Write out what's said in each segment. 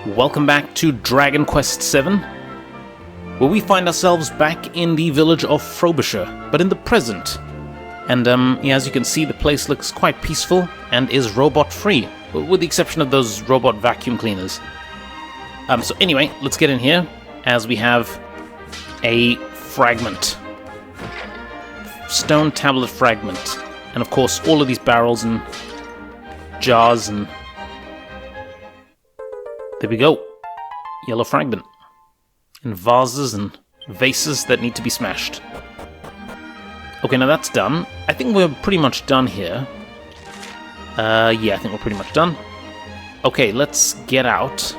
Welcome back to Dragonquest VII, where we find ourselves back in the village of Frobisher, but in the present. And yeah, as you can see, the place looks quite peaceful and is robot-free, with the exception of those robot vacuum cleaners. So anyway, let's get in here, as we have a fragment. Stone tablet fragment. And of course, all of these barrels and jars and... there we go. Yellow fragment. And vases and vases that need to be smashed. Okay, now that's done. I think we're pretty much done here. Yeah, I think we're pretty much done. Okay, let's get out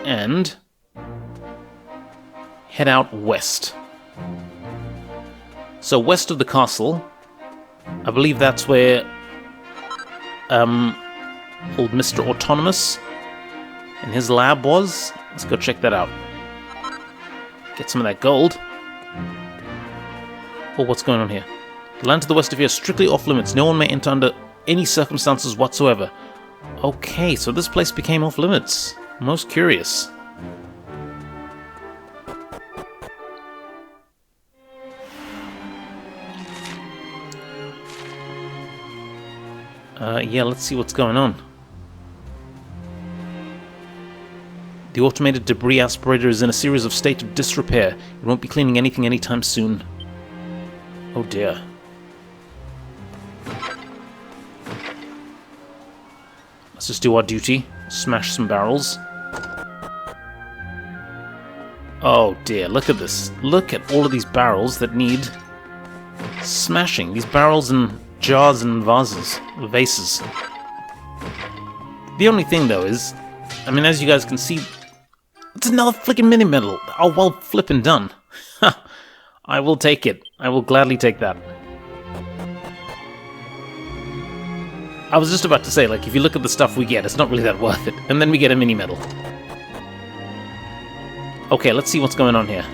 and head out west. So west of the castle, I believe that's where old Mr. Autonomous and his lab was. Let's go check that out. Get some of that gold. Oh, what's going on here? The land to the west of here is strictly off limits. No one may enter under any circumstances whatsoever. Okay, so this place became off limits. Most curious. Yeah, let's see what's going on. The automated debris aspirator is in a serious of state of disrepair. It won't be cleaning anything anytime soon. Oh dear. Let's just do our duty. Smash some barrels. Oh dear, look at this. Look at all of these barrels that need smashing. These barrels and jars and vases. The only thing though is, I mean, as you guys can see, it's another flickin' mini medal. Oh, well flippin' done. I will take it. I will gladly take that. I was just about to say, like, if you look at the stuff we get, it's not really that worth it. And then we get a mini medal. Okay, let's see what's going on here.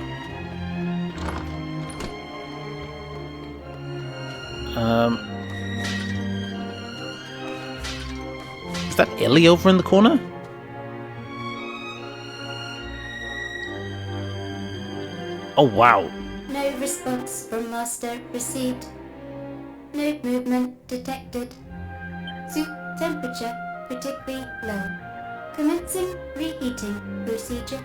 Is that Ellie over in the corner? Oh, wow. No response from master received. No movement detected. Soup temperature critically low. Commencing reheating procedure.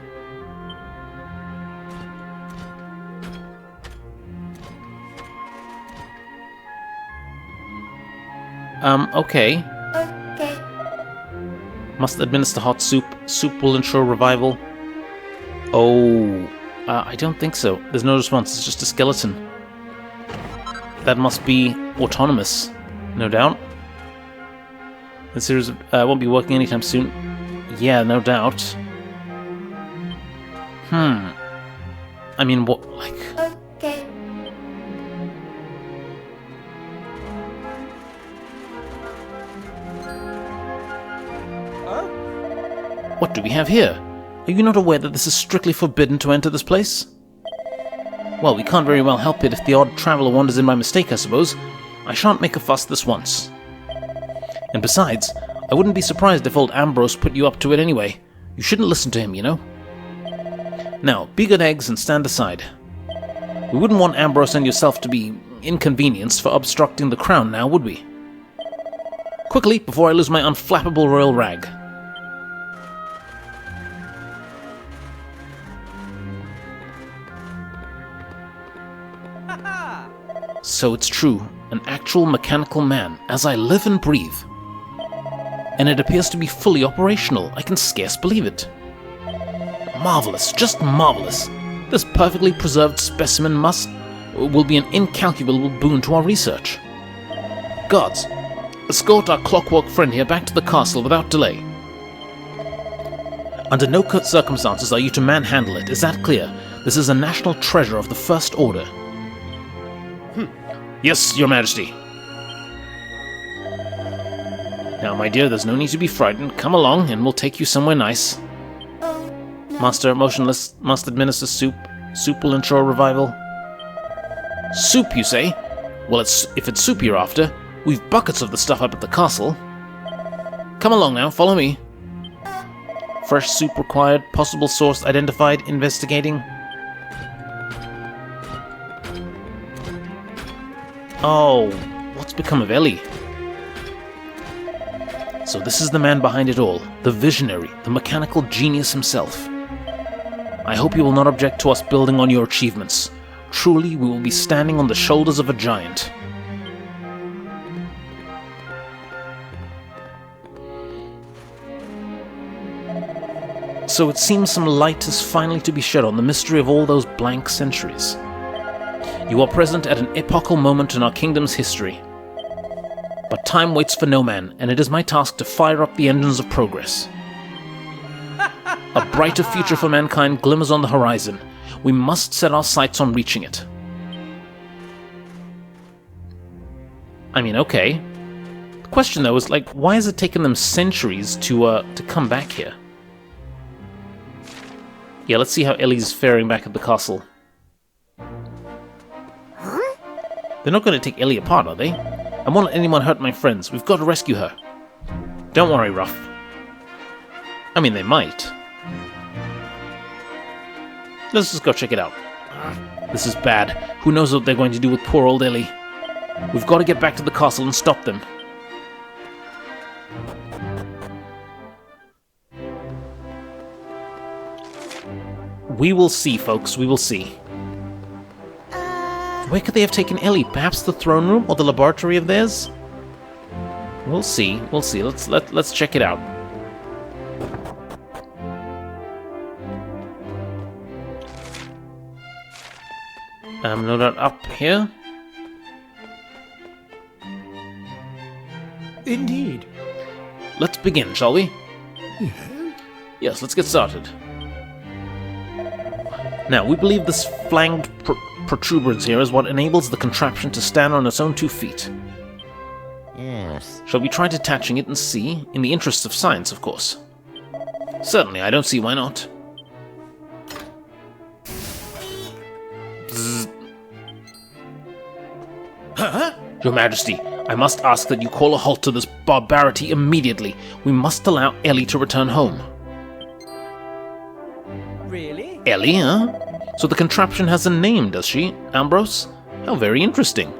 Okay. Okay. Must administer hot soup. Soup will ensure revival. Oh, I don't think so. There's no response. It's just a skeleton. That must be autonomous, no doubt. The series won't be working anytime soon. Yeah, no doubt. I mean, what, like... Okay. What do we have here? Are you not aware that this is strictly forbidden to enter this place? Well, we can't very well help it if the odd traveller wanders in by mistake, I suppose. I shan't make a fuss this once. And besides, I wouldn't be surprised if old Ambrose put you up to it anyway. You shouldn't listen to him, you know. Now, be good eggs and stand aside. We wouldn't want Ambrose and yourself to be inconvenienced for obstructing the crown now, would we? Quickly, before I lose my unflappable royal rag. So it's true, an actual mechanical man, as I live and breathe. And it appears to be fully operational. I can scarce believe it. Marvelous, just marvelous. This perfectly preserved specimen will be an incalculable boon to our research. Guards, escort our clockwork friend here back to the castle without delay. Under no circumstances are you to manhandle it, is that clear? This is a national treasure of the First Order. Yes, Your Majesty. Now, my dear, there's no need to be frightened. Come along, and we'll take you somewhere nice. Oh, no. Master, motionless, must administer soup. Soup will ensure revival. Soup, you say? Well, if it's soup you're after, we've buckets of the stuff up at the castle. Come along now, follow me. Fresh soup required. Possible source identified. Investigating. Oh, what's become of Ellie? So this is the man behind it all. The visionary, the mechanical genius himself. I hope you will not object to us building on your achievements. Truly, we will be standing on the shoulders of a giant. So it seems some light is finally to be shed on the mystery of all those blank centuries. You are present at an epochal moment in our kingdom's history. But time waits for no man, and it is my task to fire up the engines of progress. A brighter future for mankind glimmers on the horizon. We must set our sights on reaching it. I mean, okay. The question, though, is, like, why has it taken them centuries to come back here? Yeah, let's see how Ellie's faring back at the castle. They're not going to take Ellie apart, are they? I won't let anyone hurt my friends. We've got to rescue her. Don't worry, Ruff. I mean, they might. Let's just go check it out. This is bad. Who knows what they're going to do with poor old Ellie? We've got to get back to the castle and stop them. We will see, folks. We will see. Where could they have taken Ellie? Perhaps the throne room or the laboratory of theirs? We'll see. We'll see. Let's check it out. No doubt up here. Indeed. Let's begin, shall we? Yeah. Yes, let's get started. Now, we believe this flanged protuberance here is what enables the contraption to stand on its own 2 feet. Yes. Shall we try detaching it and see? In the interests of science, of course. Certainly, I don't see why not. Bzzz. Huh? Your Majesty, I must ask that you call a halt to this barbarity immediately. We must allow Ellie to return home. Really? Ellie, huh? So the contraption has a name, does she, Ambrose? How very interesting.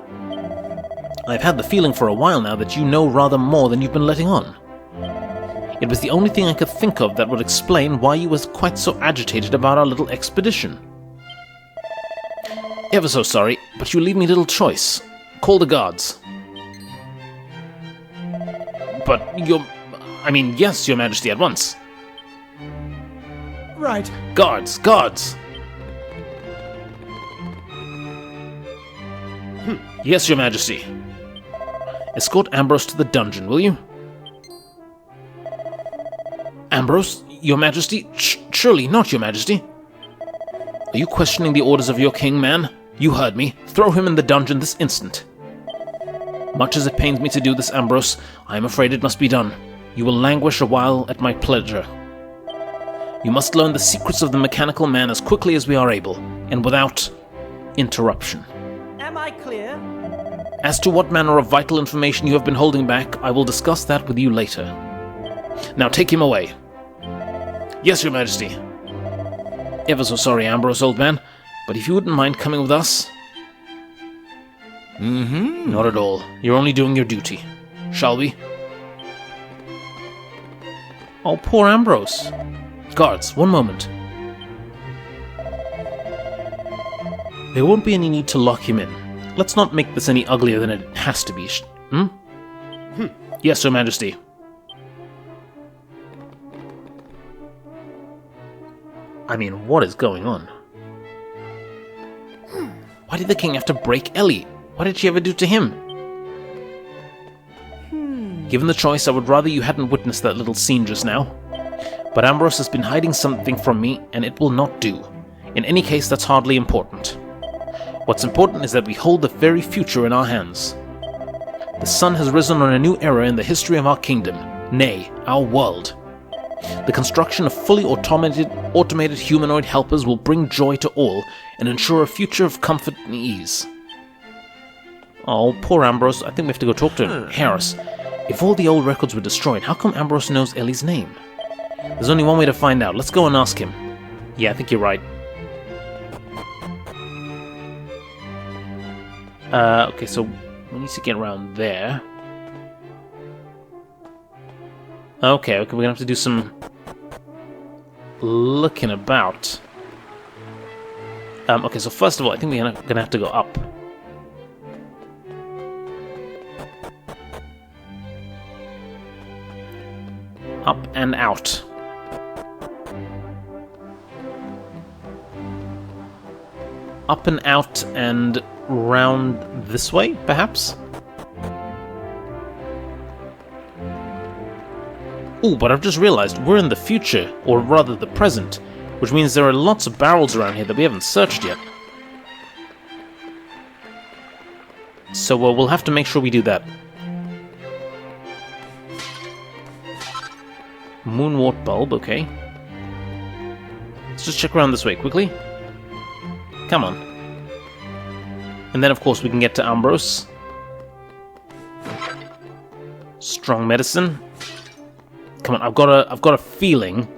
I've had the feeling for a while now that you know rather more than you've been letting on. It was the only thing I could think of that would explain why you were quite so agitated about our little expedition. Ever so sorry, but you leave me little choice. Call the guards. But yes, Your Majesty, at once. Right. Guards, guards! Yes, Your Majesty. Escort Ambrose to the dungeon, will you? Ambrose, Your Majesty? Surely not, Your Majesty. Are you questioning the orders of your king, man? You heard me. Throw him in the dungeon this instant. Much as it pains me to do this, Ambrose, I am afraid it must be done. You will languish a while at my pleasure. You must learn the secrets of the mechanical man as quickly as we are able, and without interruption. Am I clear? As to what manner of vital information you have been holding back, I will discuss that with you later. Now take him away. Yes, Your Majesty. Ever so sorry, Ambrose, old man, but if you wouldn't mind coming with us... Not at all. You're only doing your duty. Shall we? Oh, poor Ambrose. Guards, one moment. There won't be any need to lock him in. Let's not make this any uglier than it has to be. Yes, Your Majesty. I mean, what is going on? Why did the king have to break Ellie? What did she ever do to him? Given the choice, I would rather you hadn't witnessed that little scene just now. But Ambrose has been hiding something from me, and it will not do. In any case, that's hardly important. What's important is that we hold the very future in our hands. The sun has risen on a new era in the history of our kingdom, nay, our world. The construction of fully automated humanoid helpers will bring joy to all and ensure a future of comfort and ease. Oh, poor Ambrose. I think we have to go talk to him. Harris, if all the old records were destroyed, how come Ambrose knows Ellie's name? There's only one way to find out. Let's go and ask him. Yeah, I think you're right. Okay, so we need to get around there. Okay, we're gonna have to do some looking about. Okay, so first of all, I think we're gonna have to go up. Up and out. Up and out and round this way, perhaps? Ooh, but I've just realized we're in the future, or rather the present, which means there are lots of barrels around here that we haven't searched yet. So we'll have to make sure we do that. Moonwort bulb, okay. Let's just check around this way quickly. Come on. And then, of course, we can get to Ambrose. Strong medicine. Come on, I've got a feeling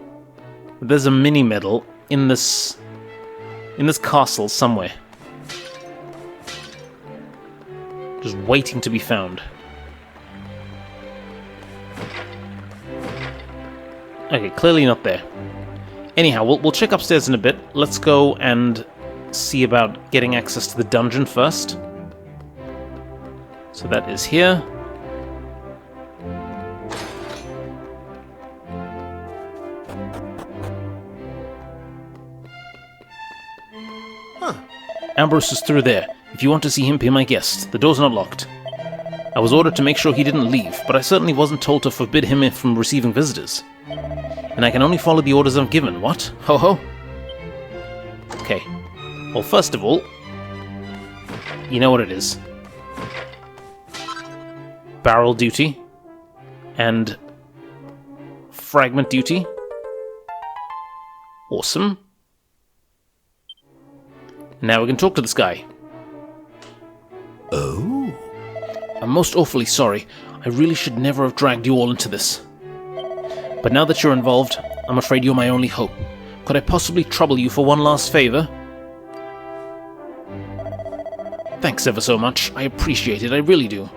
that there's a mini medal in this castle somewhere, just waiting to be found. Okay, clearly not there. Anyhow, we'll check upstairs in a bit. Let's go and see about getting access to the dungeon first. So that is here. Ambrose is through there. If you want to see him, be my guest. The door's not locked. I was ordered to make sure he didn't leave, but I certainly wasn't told to forbid him from receiving visitors. And I can only follow the orders I'm given. What? Ho ho? Okay. Well, first of all, you know what it is. Barrel duty. And fragment duty. Awesome. Now we can talk to this guy. Oh? I'm most awfully sorry. I really should never have dragged you all into this. But now that you're involved, I'm afraid you're my only hope. Could I possibly trouble you for one last favor? Thanks ever so much. I appreciate it, I really do.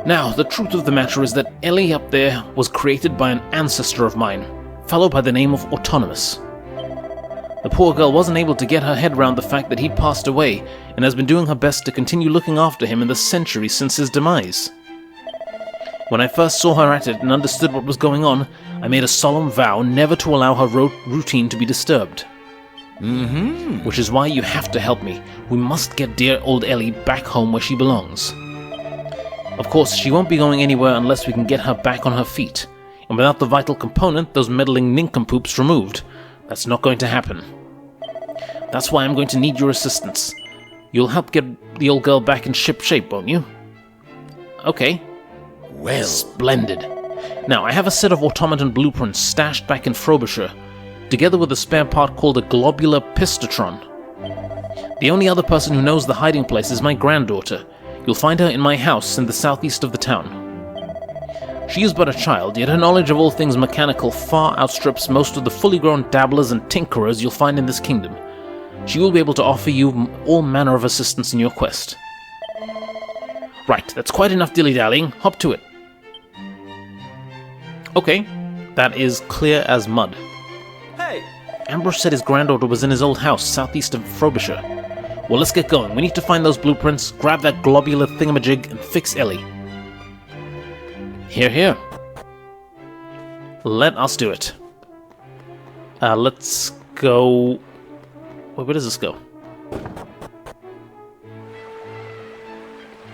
Now, the truth of the matter is that Ellie up there was created by an ancestor of mine, fellow by the name of Autonomous. The poor girl wasn't able to get her head round the fact that he'd passed away, and has been doing her best to continue looking after him in the centuries since his demise. When I first saw her at it and understood what was going on, I made a solemn vow never to allow her routine to be disturbed. Which is why you have to help me. We must get dear old Ellie back home where she belongs. Of course, she won't be going anywhere unless we can get her back on her feet, and without the vital component, those meddling nincompoops removed, that's not going to happen. That's why I'm going to need your assistance. You'll help get the old girl back in ship shape, won't you? Okay. Well. Splendid. Now, I have a set of automaton blueprints stashed back in Frobisher, together with a spare part called a globular pistotron. The only other person who knows the hiding place is my granddaughter. You'll find her in my house in the southeast of the town. She is but a child, yet her knowledge of all things mechanical far outstrips most of the fully grown dabblers and tinkerers you'll find in this kingdom. She will be able to offer you all manner of assistance in your quest. Right, that's quite enough dilly-dallying. Hop to it. Okay, that is clear as mud. Hey! Ambrose said his granddaughter was in his old house southeast of Frobisher. Well, let's get going. We need to find those blueprints, grab that globular thingamajig, and fix Ellie. Here, here. Let us do it. Let's go... Where does this go?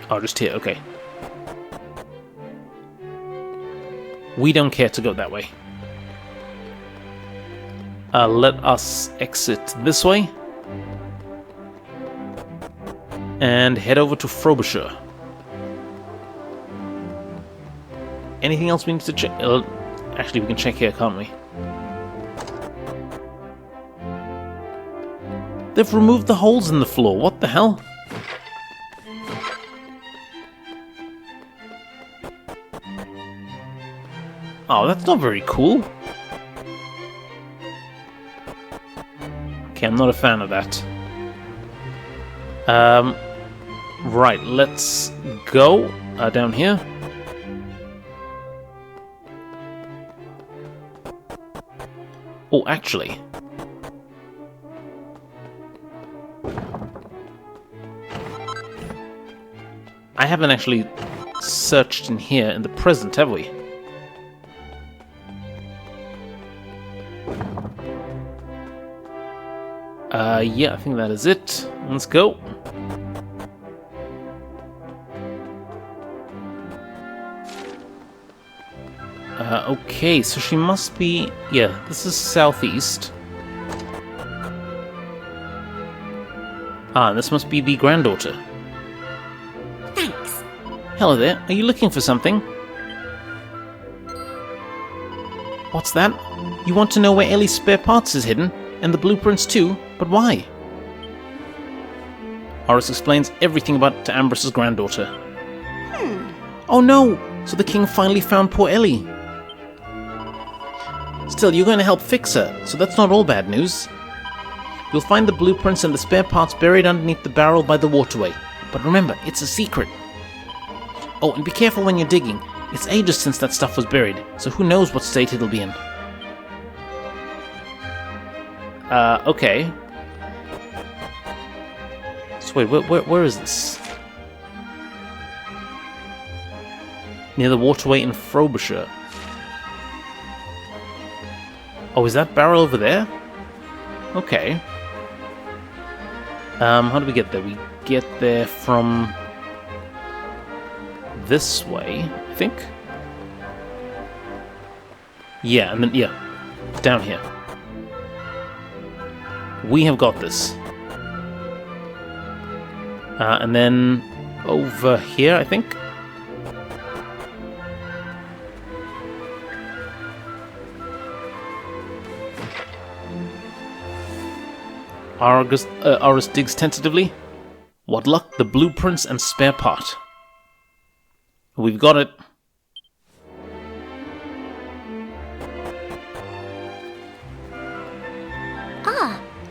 Oh, just here, okay. We don't care to go that way. Let us exit this way. And head over to Frobisher. Anything else we need to check? Actually, we can check here, can't we? They've removed the holes in the floor. What the hell? Oh, that's not very cool. Okay, I'm not a fan of that. Right, let's go down here. Oh, actually. I haven't actually searched in here in the present, have we? Yeah, I think that is it. Let's go. Okay, so she must be... Yeah, this is southeast. Ah, this must be the granddaughter. Thanks. Hello there, are you looking for something? What's that? You want to know where Ellie's spare parts is hidden? And the blueprints too? But why? Horace explains everything about Ambros's granddaughter. Oh no! So the king finally found poor Ellie. Still, you're going to help fix her, so that's not all bad news. You'll find the blueprints and the spare parts buried underneath the barrel by the waterway. But remember, it's a secret. Oh, and be careful when you're digging. It's ages since that stuff was buried, so who knows what state it'll be in. Okay. So wait, where is this? Near the waterway in Frobisher. Oh, is that barrel over there? Okay. How do we get there? We get there from this way, I think. Yeah, and then, yeah, down here. We have got this. And then over here, I think. Argus digs tentatively. What luck, the blueprints and spare part. We've got it.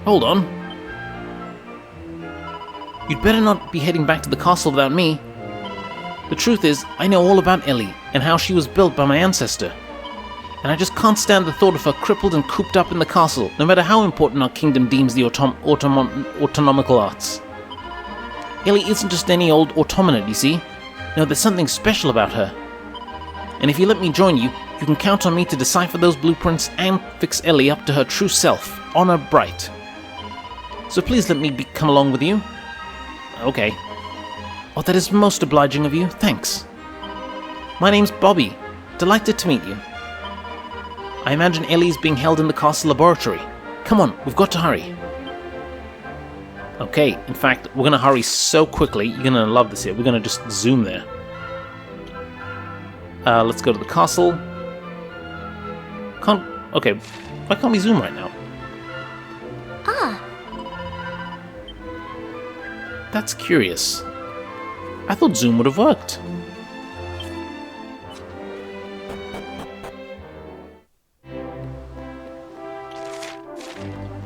Hold on. You'd better not be heading back to the castle without me. The truth is, I know all about Ellie, and how she was built by my ancestor. And I just can't stand the thought of her crippled and cooped up in the castle, no matter how important our kingdom deems the autonomical arts. Ellie isn't just any old automaton, you see. No, there's something special about her. And if you let me join you, you can count on me to decipher those blueprints and fix Ellie up to her true self, honor bright. So please let me come along with you. Okay. Oh, that is most obliging of you. Thanks. My name's Bobby. Delighted to meet you. I imagine Ellie's being held in the castle laboratory. Come on, we've got to hurry. Okay, in fact, we're gonna hurry so quickly. You're gonna love this here. We're gonna just zoom there. Let's go to the castle. Okay, why can't we zoom right now? That's curious. I thought zoom would have worked.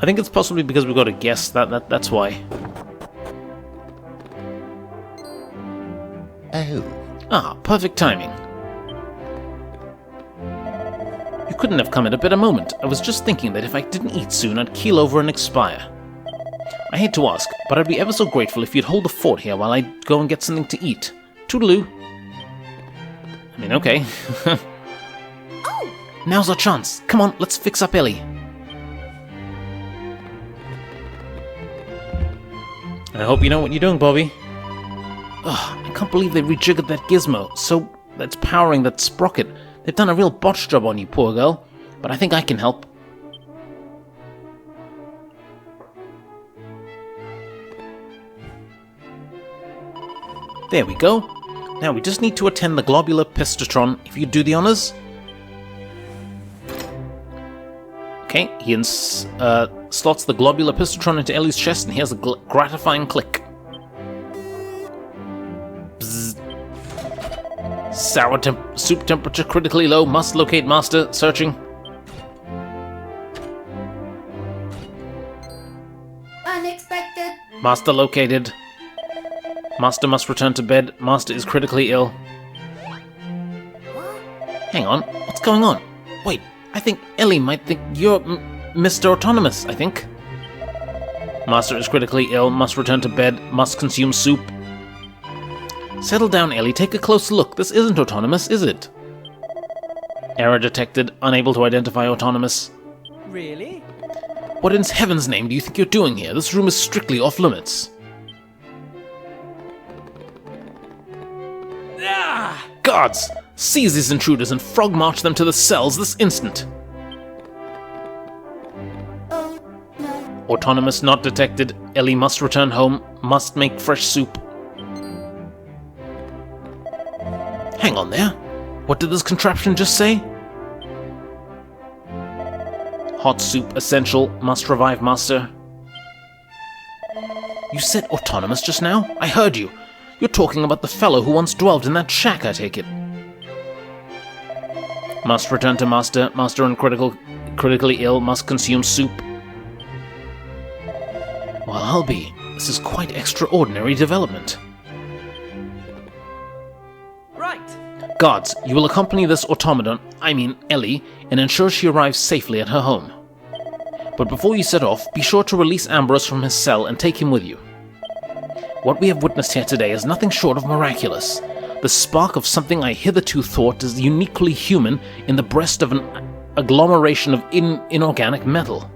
I think it's possibly because we've got to guess that's why. Oh. Ah, perfect timing. You couldn't have come at a better moment. I was just thinking that if I didn't eat soon, I'd keel over and expire. I hate to ask, but I'd be ever so grateful if you'd hold the fort here while I go and get something to eat. Toodaloo. I mean, okay. Now's our chance. Come on, let's fix up Ellie. I hope you know what you're doing, Bobby. Ugh, I can't believe they rejiggered that gizmo, so that's powering that sprocket. They've done a real botch job on you, poor girl. But I think I can help. There we go. Now we just need to attend the globular pistotron, if you'd do the honors. Okay, he slots the globular pistotron into Ellie's chest and hears a gratifying click. Bzzz. Soup temperature critically low. Must locate master. Searching. Unexpected. Master located. Master must return to bed. Master is critically ill. Hang on, what's going on? Wait, I think Ellie might think you're Mr. Autonomous, I think. Master is critically ill. Must return to bed. Must consume soup. Settle down, Ellie. Take a close look. This isn't Autonomous, is it? Error detected. Unable to identify Autonomous. Really? What in heaven's name do you think you're doing here? This room is strictly off limits. Ah! Guards! Seize these intruders and frog march them to the cells this instant. Oh, no. Autonomous not detected. Ellie must return home. Must make fresh soup. Hang on there. What did this contraption just say? Hot soup essential. Must revive master. You said Autonomous just now? I heard you. You're talking about the fellow who once dwelt in that shack, I take it. Must return to master. Master and critically ill. Must consume soup. Well, I'll be. This is quite extraordinary development. Right. Guards, you will accompany this automaton, Ellie, and ensure she arrives safely at her home. But before you set off, be sure to release Ambrose from his cell and take him with you. What we have witnessed here today is nothing short of miraculous. The spark of something I hitherto thought is uniquely human in the breast of an agglomeration of inorganic metal.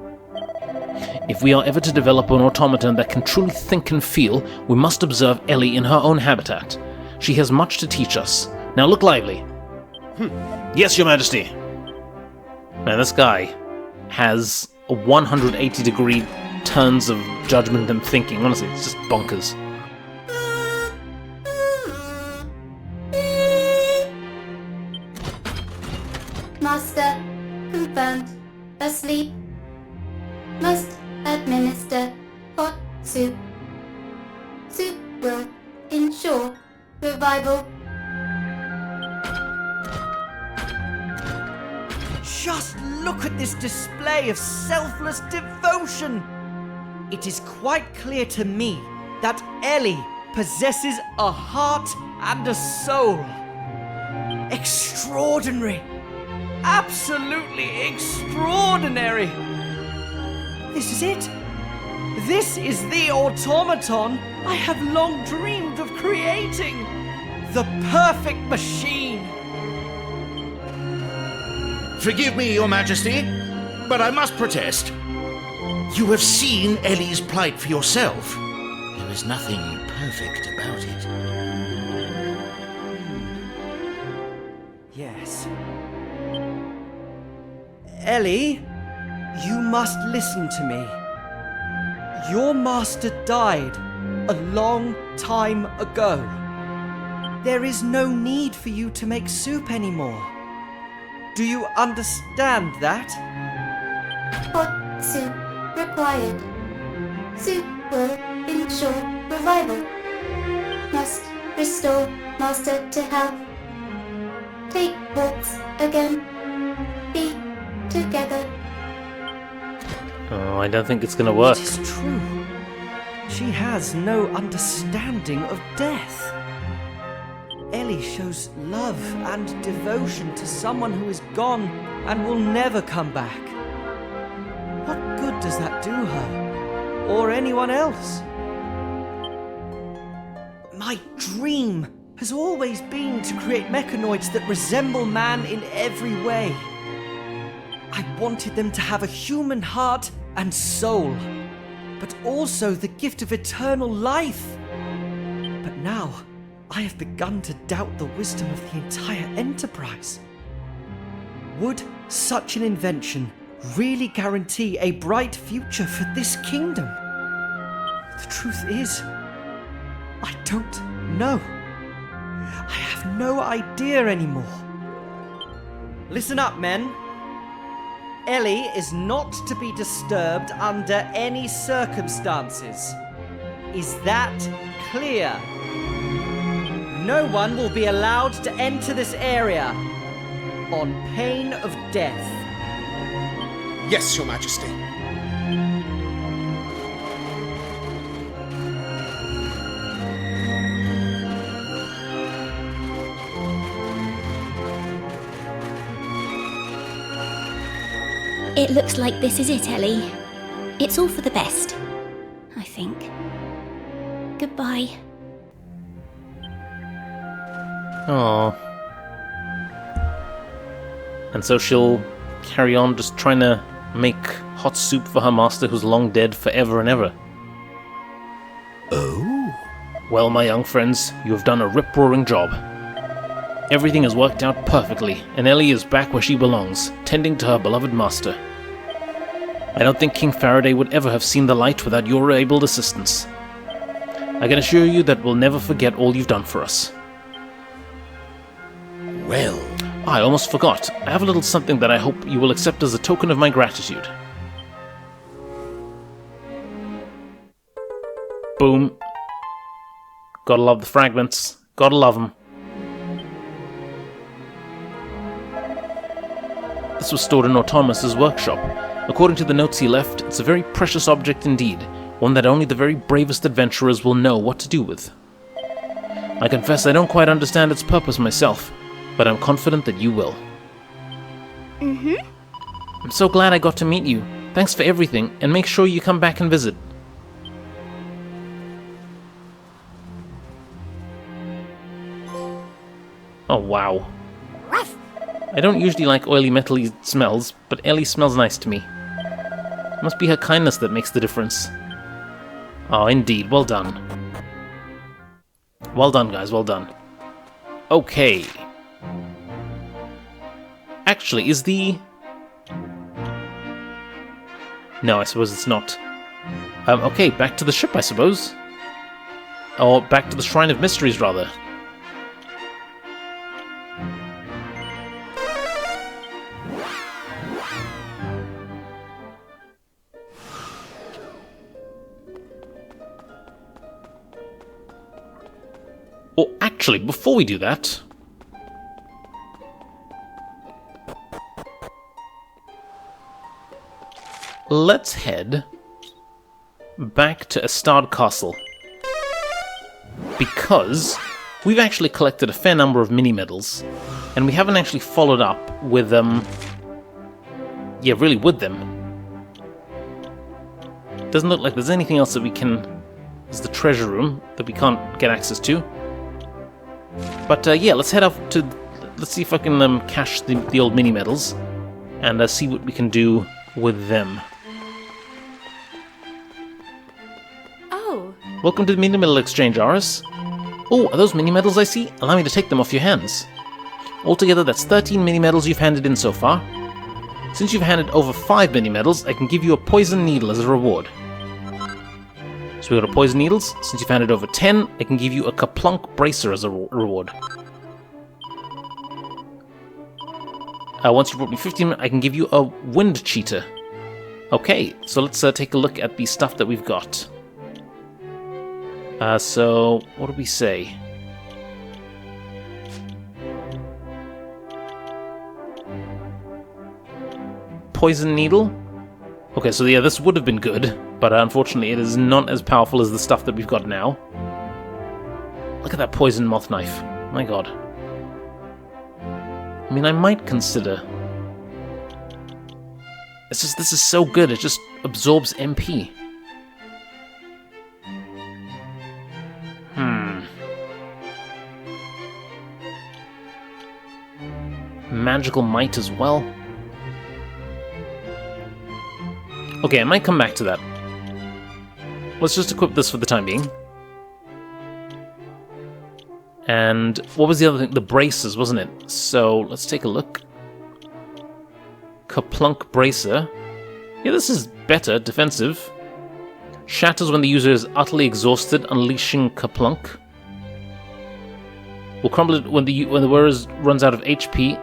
If we are ever to develop an automaton that can truly think and feel, we must observe Ellie in her own habitat. She has much to teach us. Now look lively. Yes, Your Majesty. Man, this guy has a 180-degree turns of judgment and thinking. Honestly, it's just bonkers. Master, confirmed. Asleep. Must administer hot soup. Soup will ensure revival. Just look at this display of selfless devotion! It is quite clear to me that Ellie possesses a heart and a soul. Extraordinary! Absolutely extraordinary! This is it! This is the automaton I have long dreamed of creating! The perfect machine! Forgive me, Your Majesty, but I must protest. You have seen Ellie's plight for yourself. There is nothing perfect about it. Yes. Ellie, you must listen to me. Your master died a long time ago. There is no need for you to make soup anymore. Do you understand that? Hot soup required. Soup will ensure revival. Must restore master to health. Take walks again. Be together. Oh, I don't think it's gonna work. It is true. She has no understanding of death. Ellie shows love and devotion to someone who is gone and will never come back. What good does that do her? Or anyone else? My dream has always been to create mechanoids that resemble man in every way. I wanted them to have a human heart and soul, but also the gift of eternal life. But now, I have begun to doubt the wisdom of the entire enterprise. Would such an invention really guarantee a bright future for this kingdom? The truth is, I don't know. I have no idea anymore. Listen up, men. Ellie is not to be disturbed under any circumstances. Is that clear? No one will be allowed to enter this area on pain of death. Yes, Your Majesty. It looks like this is it, Ellie. It's all for the best, I think. Goodbye. Aww. And so she'll carry on just trying to make hot soup for her master who's long dead forever and ever. Oh? Well, my young friends, you have done a rip-roaring job. Everything has worked out perfectly, and Ellie is back where she belongs, tending to her beloved master. I don't think King Faraday would ever have seen the light without your able assistance. I can assure you that we'll never forget all you've done for us. Well, I almost forgot. I have a little something that I hope you will accept as a token of my gratitude. Boom. Gotta love the fragments. Gotta love them. This was stored in Autonomus's workshop. According to the notes he left, it's a very precious object indeed, one that only the very bravest adventurers will know what to do with. I confess I don't quite understand its purpose myself, but I'm confident that you will. I'm so glad I got to meet you. Thanks for everything, and make sure you come back and visit. Oh wow. I don't usually like oily metally smells, but Ellie smells nice to me. It must be her kindness that makes the difference. Oh, indeed. Well done. Well done, guys. Well done. Okay. Actually, is the... No, I suppose it's not. Okay, back to the ship, I suppose. Or back to the Shrine of Mysteries, rather. Or actually, before we do that... let's head back to Estard Castle. Because we've actually collected a fair number of mini-medals, and we haven't actually followed up with them... yeah, really with them. Doesn't look like there's anything else that we can... there's the treasure room that we can't get access to. But yeah, let's head up to... let's see if I can cache the old mini-medals, and see what we can do with them. Oh. Welcome to the mini-medal exchange, Aris. Oh, are those mini-medals I see? Allow me to take them off your hands. Altogether, that's 13 mini-medals you've handed in so far. Since you've handed over 5 mini-medals, I can give you a poison needle as a reward. So we got a poison needles. Since you've handed over 10, I can give you a Kaplunk bracer as a reward. Once you brought me 15, I can give you a wind cheetah. Okay, so let's take a look at the stuff that we've got. So, what did we say? Poison needle? Okay, so yeah, this would have been good, but unfortunately it is not as powerful as the stuff that we've got now. Look at that poison moth knife. My god. I mean, I might consider... it's just, this is so good, it just absorbs MP. Magical might as well. Okay, I might come back to that. Let's just equip this for the time being. And what was the other thing? The braces, wasn't it? So let's take a look. Kaplunk bracer. Yeah, this is better. Defensive. Shatters when the user is utterly exhausted, unleashing Kaplunk. Will crumble it when the wearer runs out of HP.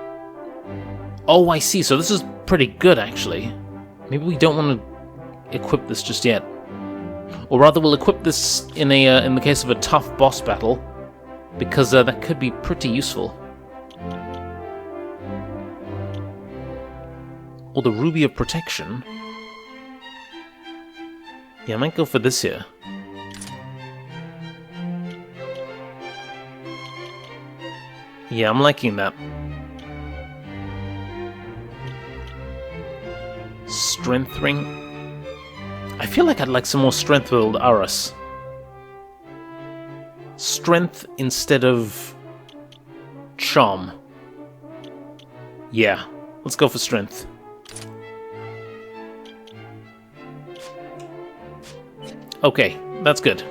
Oh, I see. So this is pretty good, actually. Maybe we don't want to equip this just yet. Or rather, we'll equip this in the case of a tough boss battle. because that could be pretty useful. Or the Ruby of Protection. Yeah, I might go for this here. Yeah, I'm liking that. Strength ring. I feel like I'd like some more strength with old Aras. Strength instead of charm. Yeah, let's go for strength. Okay, that's good.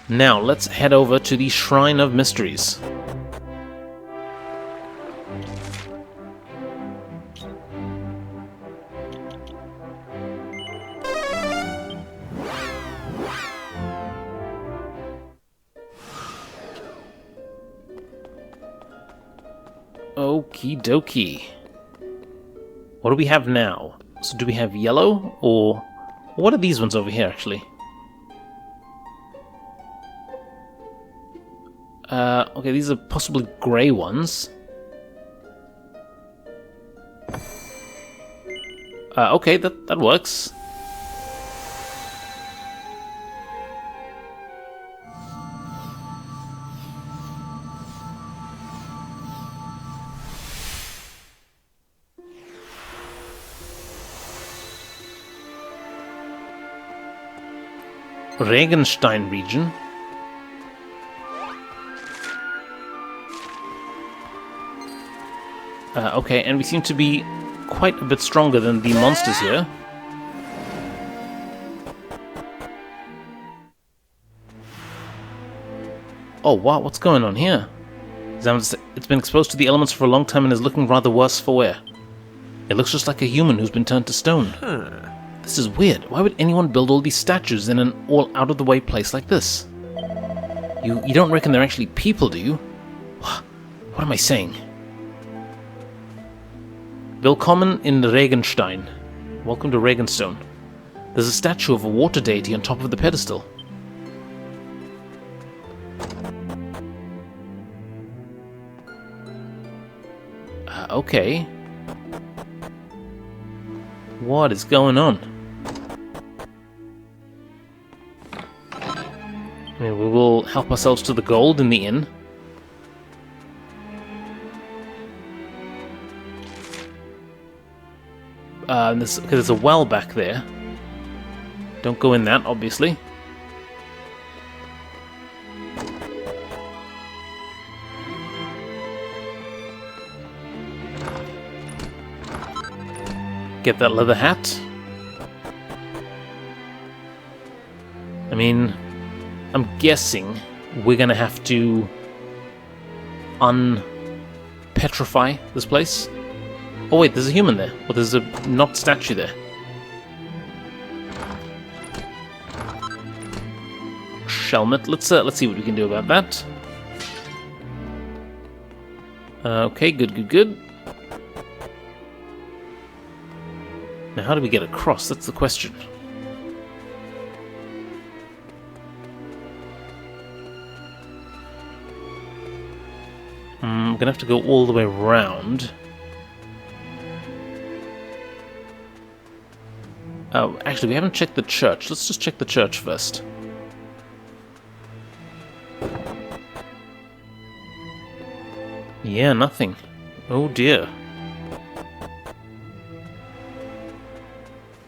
Now, let's head over to the Shrine of Mysteries. Okie dokie. What do we have now? So do we have yellow, or... What are these ones over here, actually? Okay, these are possibly grey ones. Okay, that works. Regenstein region. Okay, and we seem to be quite a bit stronger than the monsters here. Oh wow, what's going on here? It's been exposed to the elements for a long time and is looking rather worse for wear. It looks just like a human who's been turned to stone. This is weird. Why would anyone build all these statues in an all-out-of-the-way place like this? You don't reckon they're actually people, do you? What am I saying? Willkommen in Regenstein. Welcome to Regenstein. There's a statue of a water deity on top of the pedestal. Okay. What is going on? I mean, we will help ourselves to the gold in the inn. There's a well back there. Don't go in that, obviously. Get that leather hat. I mean, I'm guessing we're gonna have to unpetrify this place. Oh wait, there's a human there. Or there's a not statue there. Shelmet. Let's see what we can do about that. Okay, good. Now, how do we get across? That's the question. I'm gonna have to go all the way around. Oh, actually, we haven't checked the church. Let's just check the church first. Yeah, nothing. Oh dear.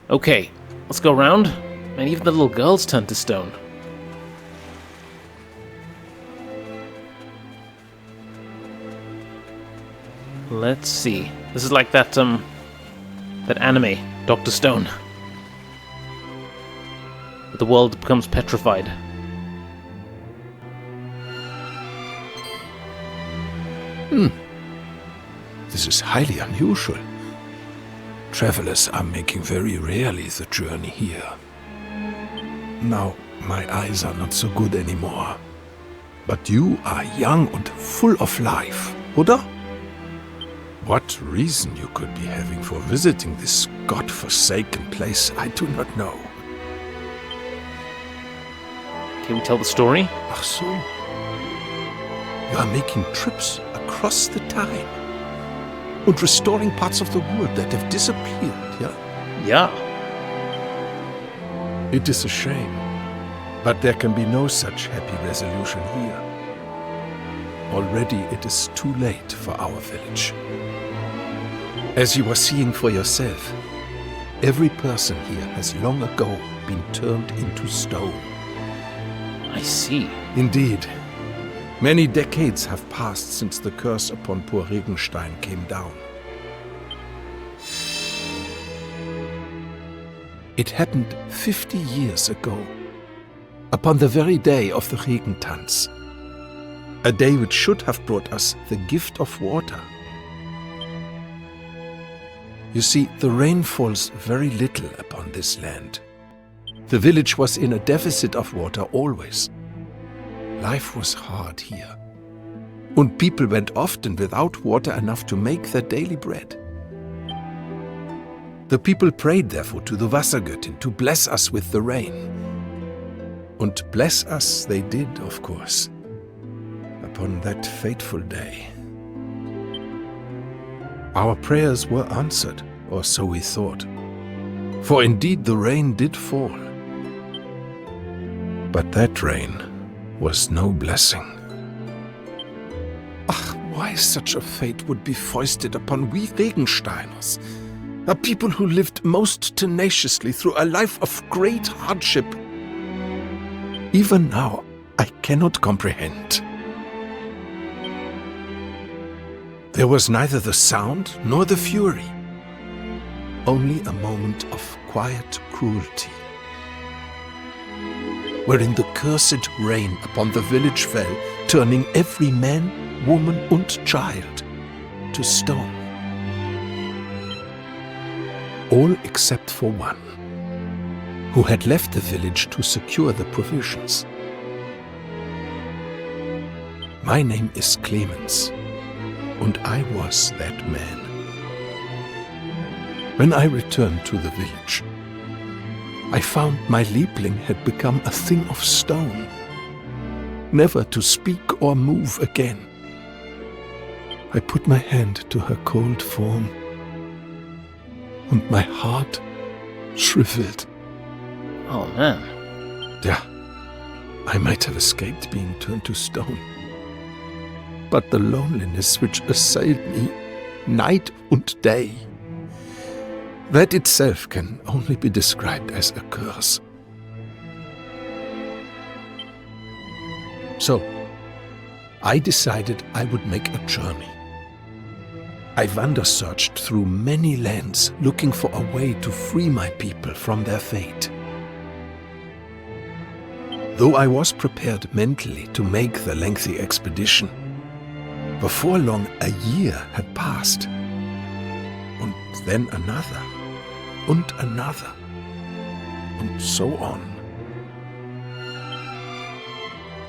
Okay, let's go around. And even the little girls turned to stone. Let's see. This is like that anime, Dr. Stone. The world becomes petrified. This is highly unusual. Travelers are making very rarely the journey here. Now, my eyes are not so good anymore. But you are young and full of life, oder? What reason you could be having for visiting this god-forsaken place, I do not know. Can we tell the story? Ach so. You are making trips across the time and restoring parts of the world that have disappeared, yeah? Yeah. It is a shame, but there can be no such happy resolution here. Already it is too late for our village. As you are seeing for yourself, every person here has long ago been turned into stone. I see. Indeed. Many decades have passed since the curse upon poor Regenstein came down. It happened 50 years ago, upon the very day of the Regentanz, a day which should have brought us the gift of water. You see, the rain falls very little upon this land. The village was in a deficit of water always. Life was hard here, and people went often without water enough to make their daily bread. The people prayed therefore to the Wassergöttin to bless us with the rain. And bless us they did, of course, upon that fateful day. Our prayers were answered, or so we thought, for indeed the rain did fall. But that rain was no blessing. Ach, why such a fate would be foisted upon we Regensteiners, a people who lived most tenaciously through a life of great hardship. Even now, I cannot comprehend. There was neither the sound nor the fury, only a moment of quiet cruelty, wherein the cursed rain upon the village fell, turning every man, woman and child to stone. All except for one, who had left the village to secure the provisions. My name is Clemens, and I was that man. When I returned to the village, I found my Liebling had become a thing of stone, never to speak or move again. I put my hand to her cold form, and my heart shriveled. Oh, man. Yeah, I might have escaped being turned to stone. But the loneliness which assailed me night and day, that itself can only be described as a curse. So, I decided I would make a journey. I wander-searched through many lands looking for a way to free my people from their fate. Though I was prepared mentally to make the lengthy expedition, before long a year had passed, and then another, and another, and so on.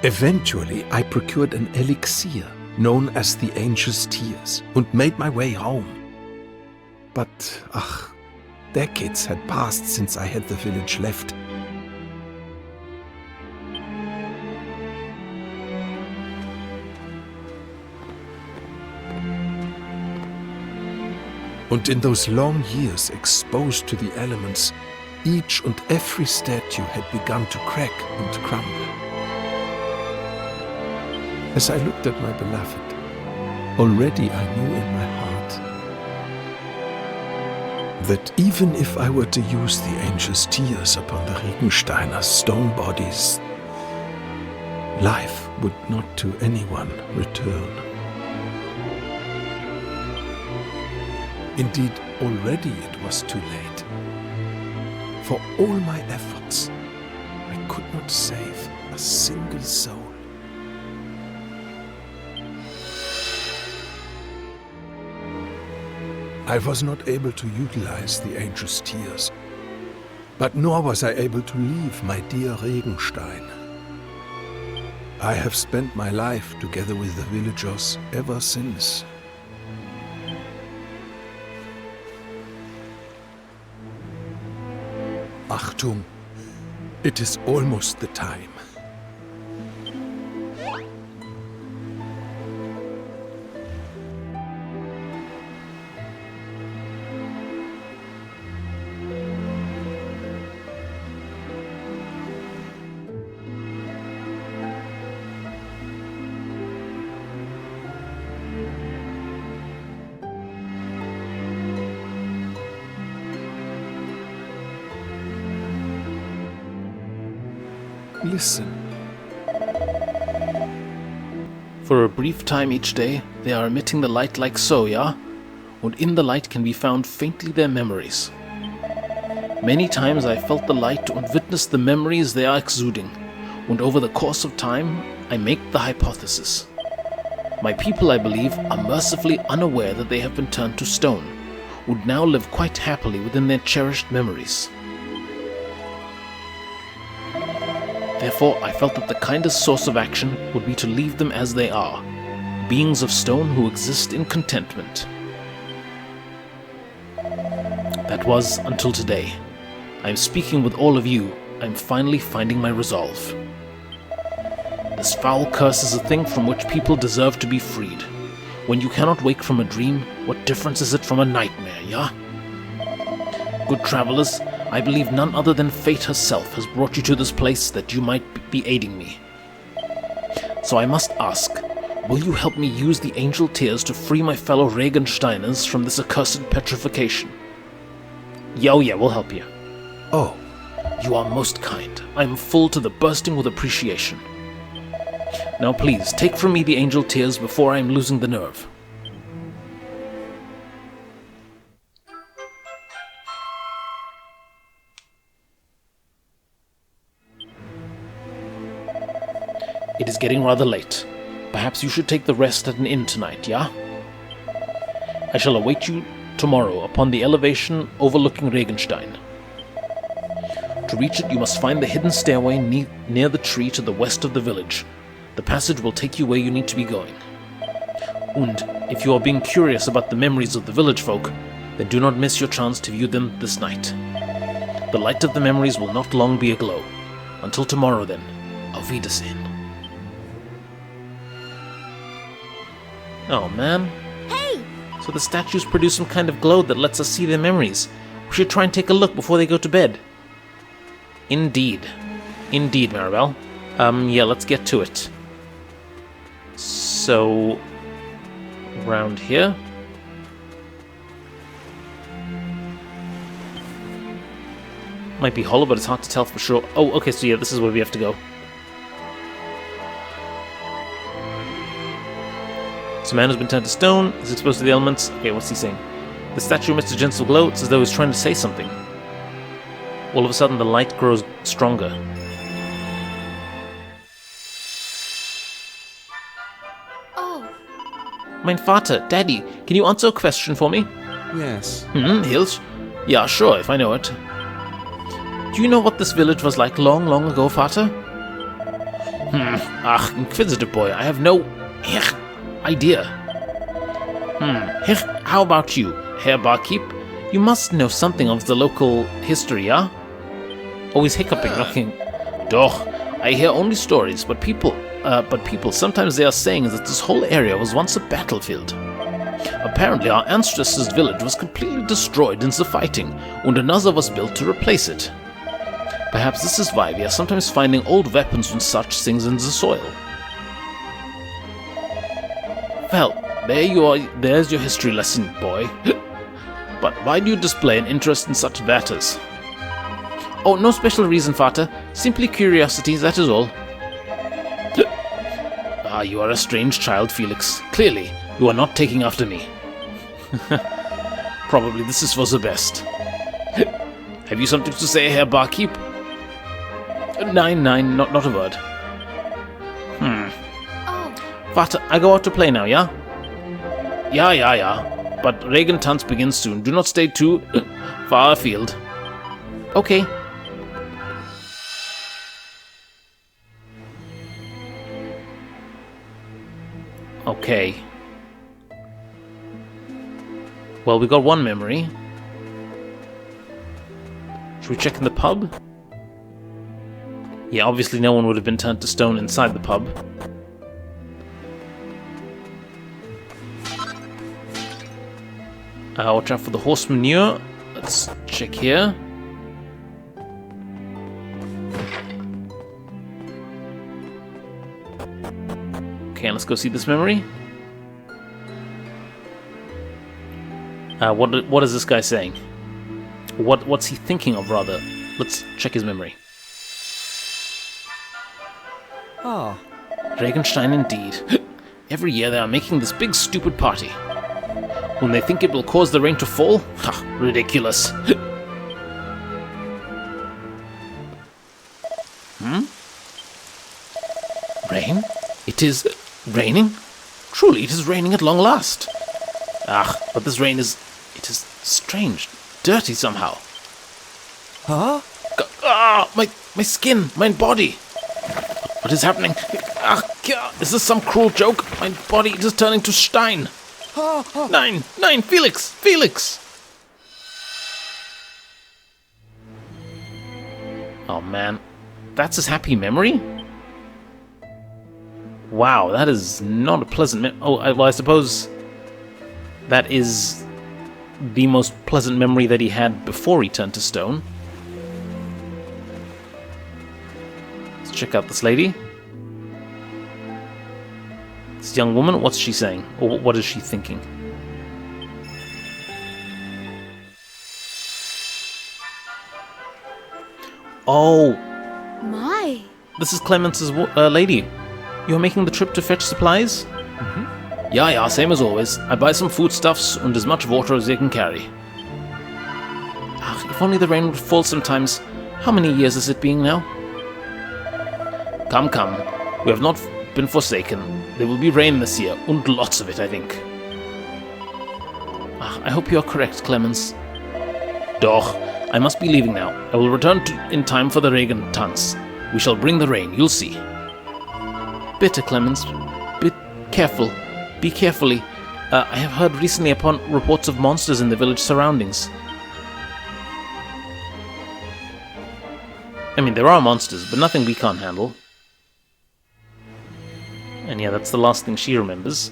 Eventually, I procured an elixir known as the Angel's Tears and made my way home. But, decades had passed since I had the village left. And in those long years exposed to the elements, each and every statue had begun to crack and crumble. As I looked at my beloved, already I knew in my heart that even if I were to use the Angel's Tears upon the Regensteiner stone bodies, life would not to anyone return. Indeed, already it was too late. For all my efforts, I could not save a single soul. I was not able to utilize the Angel's Tears, but nor was I able to leave my dear Regenstein. I have spent my life together with the villagers ever since. Achtung, it is almost the time. Listen. For a brief time each day, they are emitting the light like so, yeah? And in the light can be found faintly their memories. Many times I felt the light and witnessed the memories they are exuding, and over the course of time, I make the hypothesis. My people, I believe, are mercifully unaware that they have been turned to stone, would now live quite happily within their cherished memories. Therefore, I felt that the kindest source of action would be to leave them as they are, beings of stone who exist in contentment. That was until today. I am speaking with all of you. I am finally finding my resolve. This foul curse is a thing from which people deserve to be freed. When you cannot wake from a dream, what difference is it from a nightmare, yeah? Good travelers, I believe none other than fate herself has brought you to this place that you might be aiding me. So I must ask, will you help me use the angel tears to free my fellow Regensteiners from this accursed petrification? Yeah, we'll help you. Oh, You are most kind. I am full to the bursting with appreciation. Now please, take from me the angel tears before I am losing the nerve. It is getting rather late. Perhaps you should take the rest at an inn tonight, yeah? I shall await you tomorrow upon the elevation overlooking Regenstein. To reach it, you must find the hidden stairway near the tree to the west of the village. The passage will take you where you need to be going. And if you are being curious about the memories of the village folk, then do not miss your chance to view them this night. The light of the memories will not long be aglow. Until tomorrow, then. Auf Wiedersehen. Oh, man. Hey! So the statues produce some kind of glow that lets us see their memories. We should try and take a look before they go to bed. Indeed. Indeed, Maribel. Yeah, let's get to it. So, around here. Might be hollow, but it's hard to tell for sure. Oh, okay, so yeah, this is where we have to go. So man has been turned to stone, is exposed to the elements. Okay, what's he saying? The statue emits a gentle glow. It's as though he's trying to say something. All of a sudden, the light grows stronger. Oh, Mein Vater, Daddy, can you answer a question for me? Yes. Hills? Yeah, sure, if I know it. Do you know what this village was like long, long ago, Vater? Ach, inquisitive boy, I have no idea. How about you, Herr Barkeep? You must know something of the local history, yeah? Always hiccuping, looking. Doch, I hear only stories, but people, sometimes they are saying that this whole area was once a battlefield. Apparently our ancestors' village was completely destroyed in the fighting, and another was built to replace it. Perhaps this is why we are sometimes finding old weapons and such things in the soil. Well, there's your history lesson, boy. But why do you display an interest in such matters? Oh, no special reason, Vater. Simply curiosity, that is all. Ah, you are a strange child, Felix. Clearly, you are not taking after me. Probably this is for the best. Have you something to say, Herr Barkeep? Nein, not a word. oh, Vater, I go out to play now, yeah? Yeah. But Regentanz begins soon. Do not stay too far afield. Okay. Okay. Well, we got one memory. Should we check in the pub? Yeah, obviously no one would have been turned to stone inside the pub. Watch out for the horse manure. Let's check here. Okay, let's go see this memory. What is this guy saying? What's he thinking of, rather? Let's check his memory. Ah, Regenstein indeed. Every year they are making this big stupid party. When they think it will cause the rain to fall? Ha, ridiculous. Rain? It is raining? Truly, it is raining at long last. Ah, but this rain is... it is strange, dirty somehow. huh? My skin, my body. What is happening? Ah, is this some cruel joke? My body is turning to Stein. Nein, Felix, Felix! Oh man, that's his happy memory? Wow, that is not a pleasant I suppose that is the most pleasant memory that he had before he turned to stone. Let's check out this lady. This young woman, what's she saying? Or what is she thinking? Oh, My. this is Clemence's lady. You're making the trip to fetch supplies? Yeah, same as always. I buy some foodstuffs and as much water as they can carry. If only the rain would fall sometimes. How many years is it being now? Come. We have not been forsaken. There will be rain this year, and lots of it, I think. I hope you are correct, Clemens. Doch, I must be leaving now. I will return in time for the Regen Tanz. We shall bring the rain, you'll see. Bitte, Clemens. Be careful. Be carefully. I have heard recently upon reports of monsters in the village surroundings. I mean, there are monsters, but nothing we can't handle. And yeah, that's the last thing she remembers.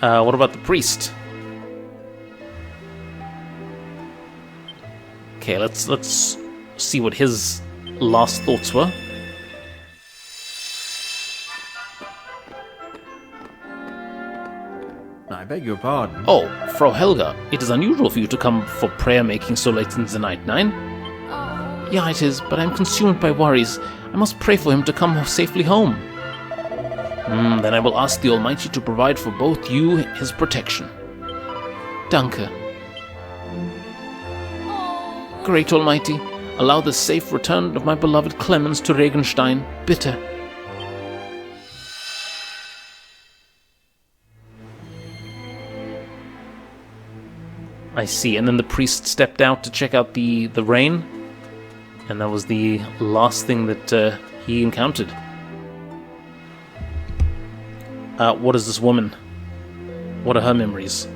What about the priest? Okay, let's see what his last thoughts were. I beg your pardon. Oh, Frau Helga, it is unusual for you to come for prayer making so late in the night, Nine. Yeah, it is, but I'm consumed by worries. I must pray for him to come safely home. Then I will ask the Almighty to provide for both you his protection. Danke. Great Almighty, allow the safe return of my beloved Clemens to Regenstein. Bitte. I see, and then the priest stepped out to check out the rain, and that was the last thing that he encountered. What is this woman? What are her memories?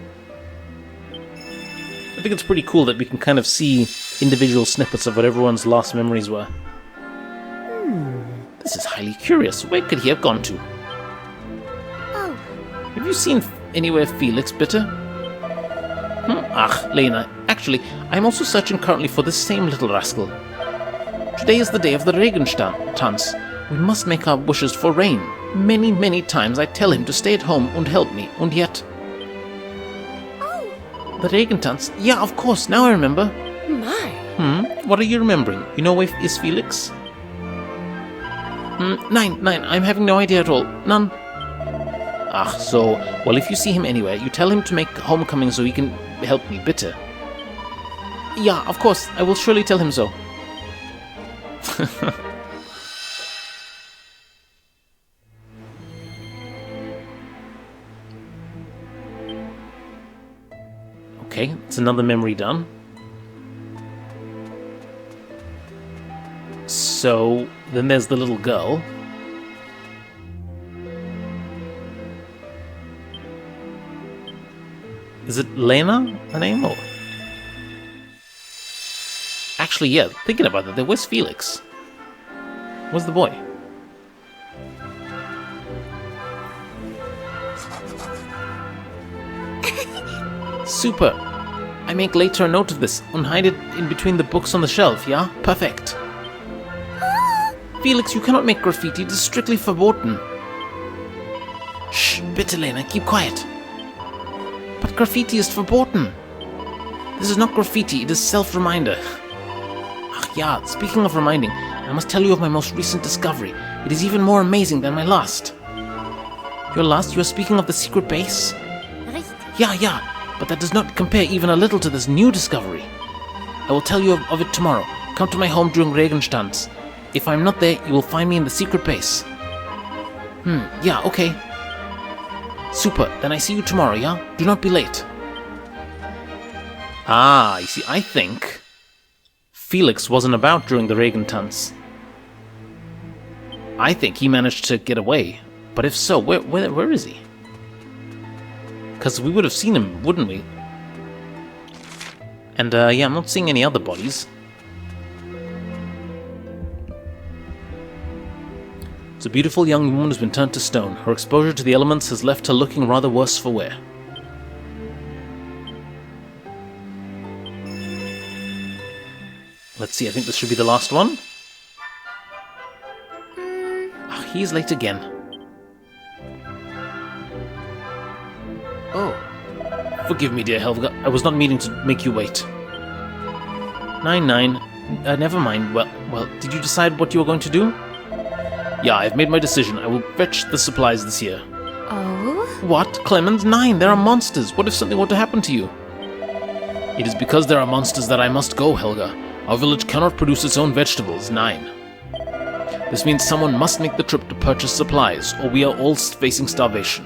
I think it's pretty cool that we can kind of see individual snippets of what everyone's last memories were. This is highly curious. Where could he have gone to? Oh, Have you seen anywhere Felix, bitte? Lena, actually, I'm also searching currently for this same little rascal. Today is the day of the Regenstein Tanz. We must make our wishes for rain. Many, many times I tell him to stay at home and help me, and yet... oh, The Regentanz? Yeah, of course, now I remember. my. What are you remembering? You know where is Felix? Nine, I'm having no idea at all. None. So, well, if you see him anywhere, you tell him to make homecoming so he can help me, bitte. Yeah, of course, I will surely tell him so. Okay, it's another memory done. So, then there's the little girl. Is it Lena, her name? Or... Actually, yeah, thinking about that, where's Felix? Where's the boy? Super! I make later a note of this and hide it in between the books on the shelf, yeah? Perfect. Felix, you cannot make graffiti, it is strictly verboten. Shh, bitte Lena, keep quiet. But graffiti is verboten. This is not graffiti, it is self-reminder. yeah, speaking of reminding, I must tell you of my most recent discovery. It is even more amazing than my last. Your last? You are speaking of the secret base? Yeah, but that does not compare even a little to this new discovery. I will tell you of it tomorrow. Come to my home during Regenstein. If I'm not there, you will find me in the secret base. Yeah, okay. Super, then I see you tomorrow, yeah? Do not be late. Ah, you see, I think Felix wasn't about during the Regentanz. I think he managed to get away. But if so, where is he? Because we would have seen him, wouldn't we? And, yeah, I'm not seeing any other bodies. It's a beautiful young woman who's been turned to stone. Her exposure to the elements has left her looking rather worse for wear. Let's see, I think this should be the last one. Oh, he's late again. Oh. Forgive me, dear Helga. I was not meaning to make you wait. 9-9. Never mind. Well, did you decide what you were going to do? Yeah, I've made my decision. I will fetch the supplies this year. Oh? What? Clemens? 9. There are monsters. What if something were to happen to you? It is because there are monsters that I must go, Helga. Our village cannot produce its own vegetables. 9. This means someone must make the trip to purchase supplies, or we are all facing starvation.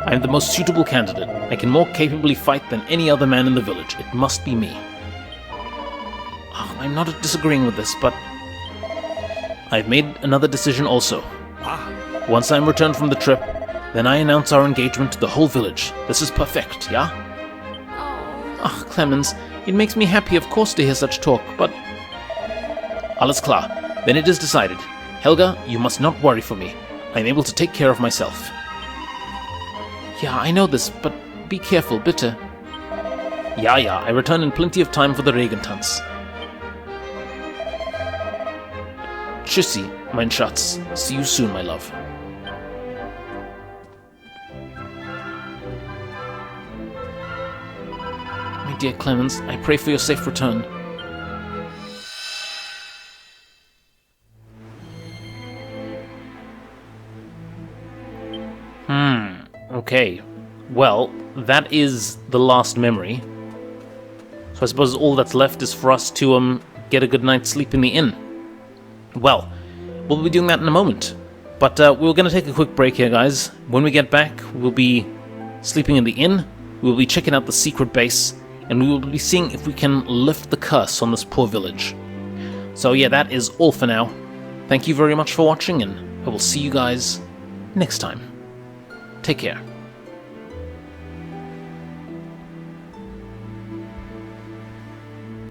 I am the most suitable candidate. I can more capably fight than any other man in the village. It must be me. Oh, I'm not disagreeing with this, but I've made another decision also. Once I'm returned from the trip, then I announce our engagement to the whole village. This is perfect, yeah? Ah, Clemens, it makes me happy, of course, to hear such talk, but alles klar. Then it is decided. Helga, you must not worry for me. I am able to take care of myself. Yeah, I know this, but be careful, bitte. Ja, I return in plenty of time for the Regentanz. Tschüssi, mein Schatz. See you soon, my love. My dear Clemens, I pray for your safe return. Okay. Well, that is the last memory. So I suppose all that's left is for us to get a good night's sleep in the inn. Well, we'll be doing that in a moment. But we're going to take a quick break here, guys. When we get back, we'll be sleeping in the inn, we'll be checking out the secret base, and we will be seeing if we can lift the curse on this poor village. So yeah, that is all for now. Thank you very much for watching, and I will see you guys next time. Take care.